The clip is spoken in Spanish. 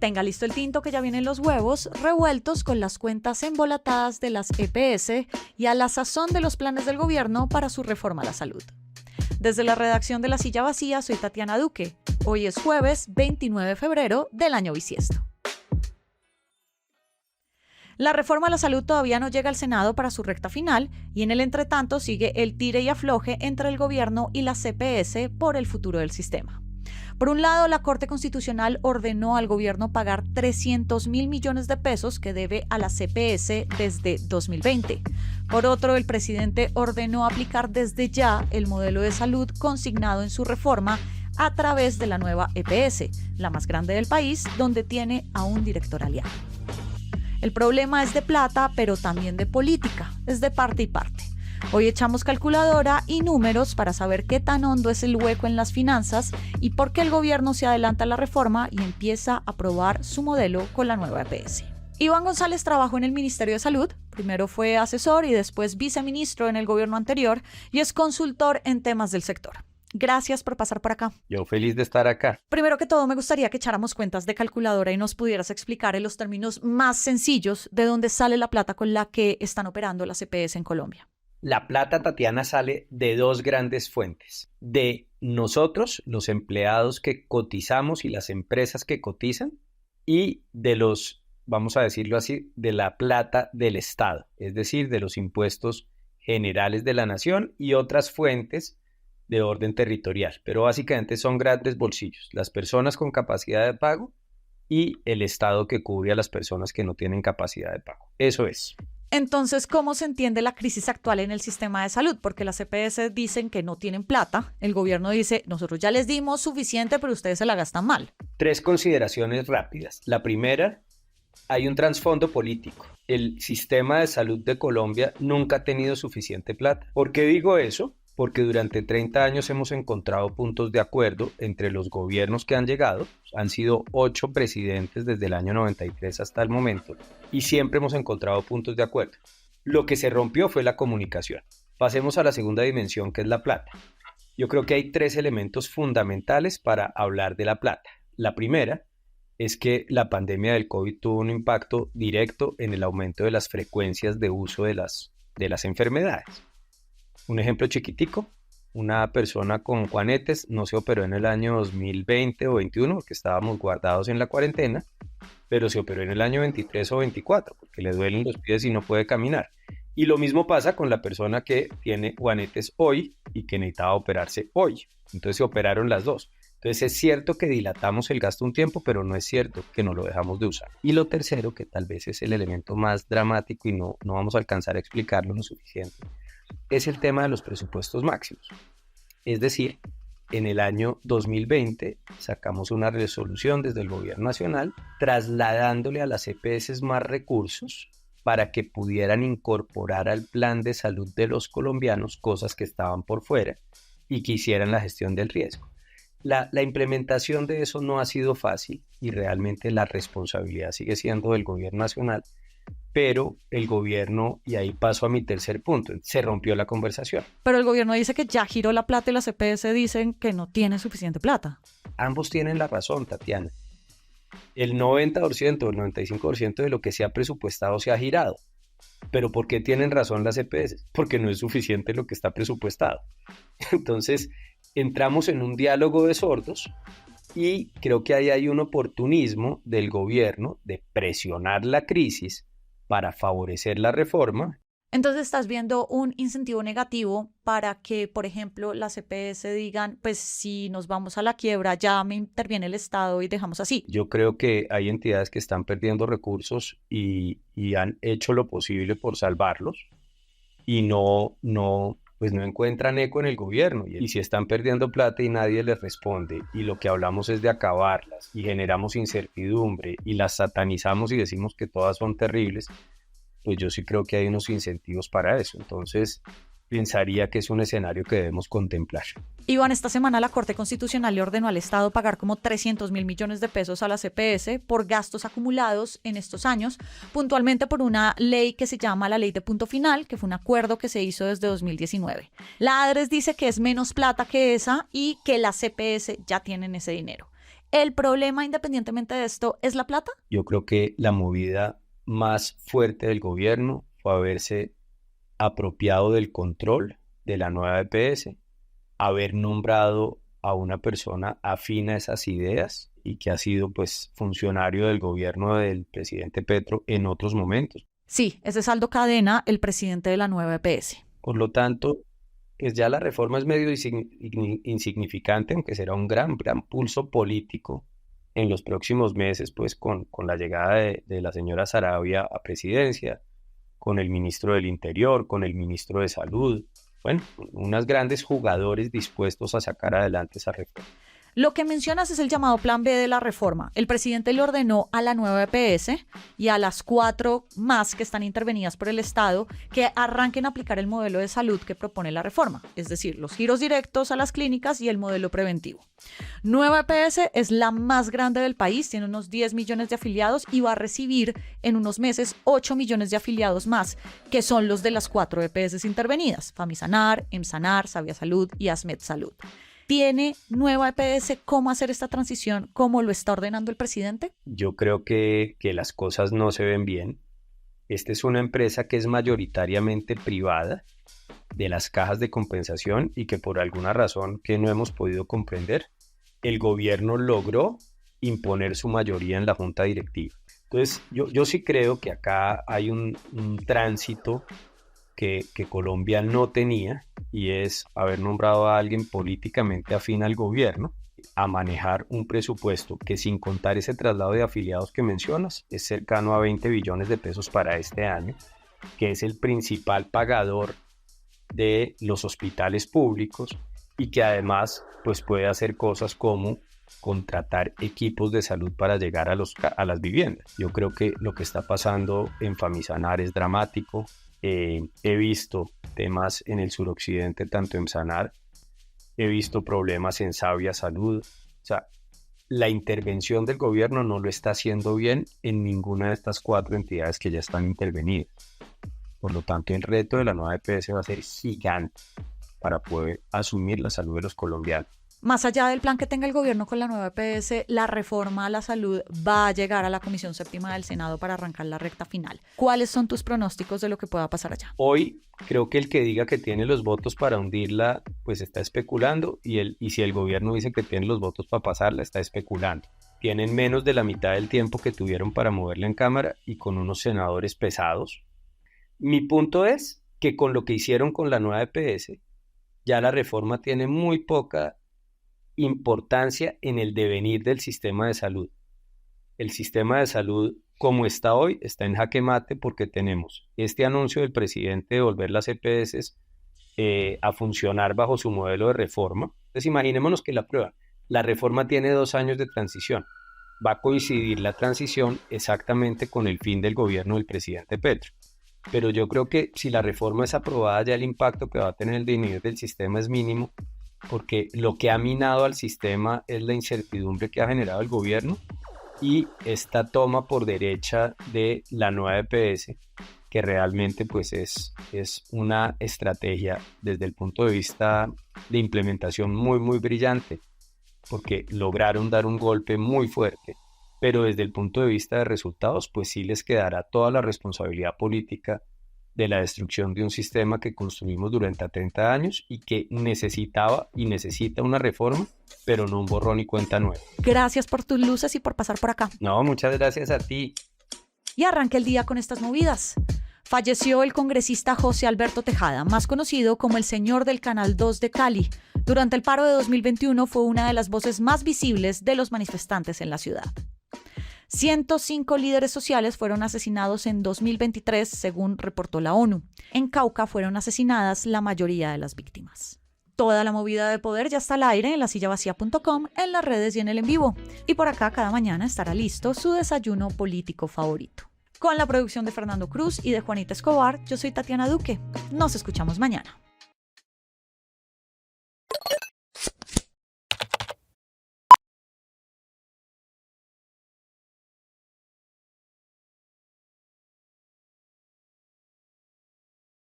Tenga listo el tinto que ya vienen los huevos revueltos con las cuentas embolatadas de las EPS y a la sazón de los planes del gobierno para su reforma a la salud. Desde la redacción de La Silla Vacía, soy Tatiana Duque. Hoy es jueves 29 de febrero del año bisiesto. La reforma a la salud todavía no llega al Senado para su recta final y en el entretanto sigue el tire y afloje entre el gobierno y las EPS por el futuro del sistema. Por un lado, la Corte Constitucional ordenó al gobierno pagar 300.000 millones de pesos que debe a la EPS desde 2020. Por otro, el presidente ordenó aplicar desde ya el modelo de salud consignado en su reforma a través de la nueva EPS, la más grande del país, donde tiene a un director aliado. El problema es de plata, pero también de política, es de parte y parte. Hoy echamos calculadora y números para saber qué tan hondo es el hueco en las finanzas y por qué el gobierno se adelanta a la reforma y empieza a probar su modelo con la nueva EPS. Iván González trabajó en el Ministerio de Salud, primero fue asesor y después viceministro en el gobierno anterior y es consultor en temas del sector. Gracias por pasar por acá. Yo feliz de estar acá. Primero que todo, me gustaría que echáramos cuentas de calculadora y nos pudieras explicar en los términos más sencillos de dónde sale la plata con la que están operando las EPS en Colombia. La plata, Tatiana, sale de dos grandes fuentes. De nosotros, los empleados que cotizamos y las empresas que cotizan, y de los, vamos a decirlo así, de la plata del Estado, es decir, de los impuestos generales de la nación y otras fuentes de orden territorial, pero básicamente son grandes bolsillos, las personas con capacidad de pago y el Estado que cubre a las personas que no tienen capacidad de pago. Eso es. Entonces, ¿cómo se entiende la crisis actual en el sistema de salud? Porque las EPS dicen que no tienen plata, el gobierno dice, nosotros ya les dimos suficiente, pero ustedes se la gastan mal. Tres consideraciones rápidas. La primera, hay un trasfondo político. El sistema de salud de Colombia nunca ha tenido suficiente plata. ¿Por qué digo eso? Porque durante 30 años hemos encontrado puntos de acuerdo entre los gobiernos que han llegado. Han sido 8 presidentes desde el año 93 hasta el momento y siempre hemos encontrado puntos de acuerdo. Lo que se rompió fue la comunicación. Pasemos a la segunda dimensión, que es la plata. Yo creo que hay 3 elementos fundamentales para hablar de la plata. La primera es que la pandemia del COVID tuvo un impacto directo en el aumento de las frecuencias de uso de las enfermedades. Un ejemplo chiquitico, una persona con juanetes no se operó en el año 2020 o 2021 porque estábamos guardados en la cuarentena, pero se operó en el año 23 o 24 porque le duelen los pies y no puede caminar. Y lo mismo pasa con la persona que tiene juanetes hoy y que necesitaba operarse hoy. Entonces se operaron las dos. Entonces es cierto que dilatamos el gasto un tiempo, pero no es cierto que no lo dejamos de usar. Y lo tercero, que tal vez es el elemento más dramático y no vamos a alcanzar a explicarlo lo suficiente, es el tema de los presupuestos máximos. Es decir, en el año 2020 sacamos una resolución desde el gobierno nacional trasladándole a las EPS más recursos para que pudieran incorporar al plan de salud de los colombianos cosas que estaban por fuera y que hicieran la gestión del riesgo. La implementación de eso no ha sido fácil y realmente la responsabilidad sigue siendo del gobierno nacional, pero el gobierno, y ahí paso a mi tercer punto, se rompió la conversación. Pero el gobierno dice que ya giró la plata y las EPS dicen que no tiene suficiente plata. Ambos tienen la razón, Tatiana. El 90% o el 95% de lo que se ha presupuestado se ha girado. ¿Pero por qué tienen razón las EPS? Porque no es suficiente lo que está presupuestado. Entonces, entramos en un diálogo de sordos y creo que ahí hay un oportunismo del gobierno de presionar la crisis para favorecer la reforma. Entonces estás viendo un incentivo negativo para que, por ejemplo, las EPS digan, pues si nos vamos a la quiebra, ya me interviene el Estado y dejamos así. Yo creo que hay entidades que están perdiendo recursos y han hecho lo posible por salvarlos y no encuentran eco en el gobierno. Y si están perdiendo plata y nadie les responde y lo que hablamos es de acabarlas y generamos incertidumbre y las satanizamos y decimos que todas son terribles, pues yo sí creo que hay unos incentivos para eso. Entonces, pensaría que es un escenario que debemos contemplar. Iván, esta semana la Corte Constitucional le ordenó al Estado pagar como 300.000 millones de pesos a las EPS por gastos acumulados en estos años, puntualmente por una ley que se llama la Ley de Punto Final, que fue un acuerdo que se hizo desde 2019. La ADRES dice que es menos plata que esa y que las EPS ya tienen ese dinero. ¿El problema, independientemente de esto, es la plata? Yo creo que la movida más fuerte del gobierno fue haberse apropiado del control de la nueva EPS, haber nombrado a una persona afín a esas ideas y que ha sido pues funcionario del gobierno del presidente Petro en otros momentos. Sí, ese es Aldo Cadena, el presidente de la nueva EPS. Por lo tanto, pues ya la reforma es medio insignificante, aunque será un gran pulso político en los próximos meses, pues con la llegada de la señora Saravia a presidencia, con el ministro del Interior, con el ministro de Salud. Bueno, unos grandes jugadores dispuestos a sacar adelante esa reforma. Lo que mencionas es el llamado Plan B de la reforma. El presidente le ordenó a la nueva EPS y a las 4 más que están intervenidas por el Estado que arranquen a aplicar el modelo de salud que propone la reforma, es decir, los giros directos a las clínicas y el modelo preventivo. Nueva EPS es la más grande del país, tiene unos 10 millones de afiliados y va a recibir en unos meses 8 millones de afiliados más, que son los de las 4 EPS intervenidas, Famisanar, Emsanar, Sabia Salud y Asmed Salud. ¿Tiene nueva EPS cómo hacer esta transición como lo está ordenando el presidente? Yo creo que las cosas no se ven bien. Esta es una empresa que es mayoritariamente privada de las cajas de compensación y que por alguna razón que no hemos podido comprender, el gobierno logró imponer su mayoría en la junta directiva. Entonces, yo sí creo que acá hay un tránsito que Colombia no tenía, y es haber nombrado a alguien políticamente afín al gobierno a manejar un presupuesto que, sin contar ese traslado de afiliados que mencionas, es cercano a 20 billones de pesos para este año, que es el principal pagador de los hospitales públicos y que además pues puede hacer cosas como contratar equipos de salud para llegar a las viviendas. Yo creo que lo que está pasando en Famisanar es dramático. He visto temas en el suroccidente, tanto en Sanar, he visto problemas en Sabia Salud. O sea, la intervención del gobierno no lo está haciendo bien en ninguna de estas 4 entidades que ya están intervenidas. Por lo tanto, el reto de la nueva EPS va a ser gigante para poder asumir la salud de los colombianos. Más allá del plan que tenga el gobierno con la nueva EPS, la reforma a la salud va a llegar a la Comisión Séptima del Senado para arrancar la recta final. ¿Cuáles son tus pronósticos de lo que pueda pasar allá? Hoy creo que el que diga que tiene los votos para hundirla, pues está especulando, y si el gobierno dice que tiene los votos para pasarla, está especulando. Tienen menos de la mitad del tiempo que tuvieron para moverla en Cámara y con unos senadores pesados. Mi punto es que con lo que hicieron con la nueva EPS, ya la reforma tiene muy poca importancia en el devenir del sistema de salud. El sistema de salud, como está hoy, está en jaque mate porque tenemos este anuncio del presidente de volver las EPS a funcionar bajo su modelo de reforma. Entonces imaginémonos que la reforma tiene 2 años de transición. Va a coincidir la transición exactamente con el fin del gobierno del presidente Petro. Pero yo creo que si la reforma es aprobada, ya el impacto que va a tener el devenir del sistema es mínimo, porque lo que ha minado al sistema es la incertidumbre que ha generado el gobierno y esta toma por derecha de la nueva EPS, que realmente pues es una estrategia desde el punto de vista de implementación muy brillante, porque lograron dar un golpe muy fuerte, pero desde el punto de vista de resultados pues sí les quedará toda la responsabilidad política de la destrucción de un sistema que construimos durante 30 años y que necesitaba y necesita una reforma, pero no un borrón y cuenta nueva. Gracias por tus luces y por pasar por acá. No, muchas gracias a ti. Y arranca el día con estas movidas. Falleció el congresista José Alberto Tejada, más conocido como el señor del Canal 2 de Cali. Durante el paro de 2021 fue una de las voces más visibles de los manifestantes en la ciudad. 105 líderes sociales fueron asesinados en 2023, según reportó la ONU. En Cauca fueron asesinadas la mayoría de las víctimas. Toda la movida de poder ya está al aire en lasillavacía.com, en las redes y en el en vivo. Y por acá cada mañana estará listo su desayuno político favorito. Con la producción de Fernando Cruz y de Juanita Escobar, yo soy Tatiana Duque. Nos escuchamos mañana.